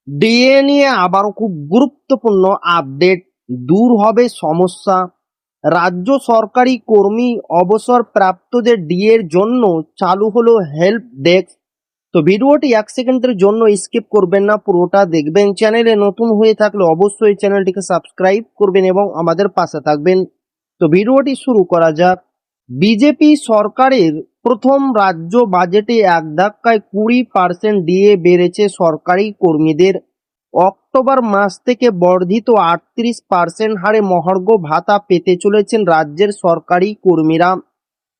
DA নিয়ে আবারও খুব গুরুত্বপূর্ণ আপডেট। দূর হবে সমস্যা। রাজ্য সরকারি কর্মী অবসরপ্রাপ্তদের ডিএর জন্য চালু হলো হেল্প ডেস্ক। তো ভিডিওটি 1 সেকেন্ডের জন্য স্কিপ করবেন না, পুরোটা দেখবেন। চ্যানেলে নতুন হয়ে থাকলে অবশ্যই চ্যানেলটিকে সাবস্ক্রাইব করবেন এবং আমাদের পাশে থাকবেন। তো ভিডিওটি শুরু করা যাক। বিজেপি সরকারের প্রথম রাজ্য বাজেটে এক ধাক্কায় 20% ডিএ বেড়েছে সরকারি কর্মীদের। অক্টোবর মাস থেকে বর্ধিত 38% হারে মহার্ঘ ভাতা পেতে চলেছেন রাজ্যের সরকারি কর্মীরা।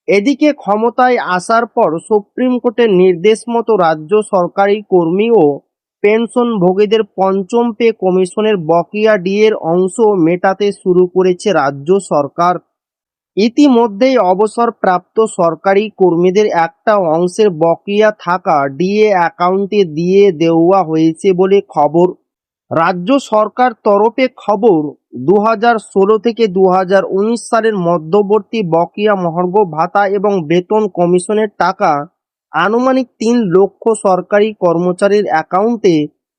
এদিকে ক্ষমতায় আসার পর সুপ্রিম কোর্টের নির্দেশ মতো রাজ্য সরকারি কর্মী ও পেনশনভোগীদের পঞ্চম পে কমিশনের বকেয়া ডিএর অংশ মেটাতে শুরু করেছে রাজ্য সরকার। ইতিমধ্যেই অবসরপ্রাপ্ত সরকারি কর্মীদের একটা অংশের বকেয়া থাকা ডিএ অ্যাকাউন্টে দিয়ে দেওয়া হয়েছে বলে খবর। রাজ্য সরকার তরফে খবর, 2016 থেকে 2019 সালের মধ্যবর্তী বকেয়া মহার্ঘ ভাতা এবং বেতন কমিশনের টাকা আনুমানিক 3 লক্ষ সরকারি কর্মচারীর অ্যাকাউন্টে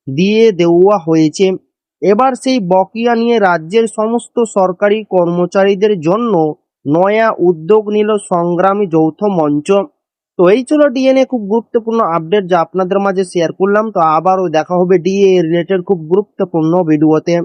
দিয়ে দেওয়া হয়েছে। এবার সেই বকেয়া নিয়ে রাজ্যের সমস্ত সরকারি কর্মচারীদের জন্য নয়া উদ্যোগ নিল সংগ্রামী যৌথ মঞ্চ। তো এই ছিল ডিএনএ খুব গুরুত্বপূর্ণ আপডেট যা আপনাদের মাঝে শেয়ার করলাম। তো আবারও দেখা হবে ডিএ রিলেটেড খুব গুরুত্বপূর্ণ ভিডিওতে।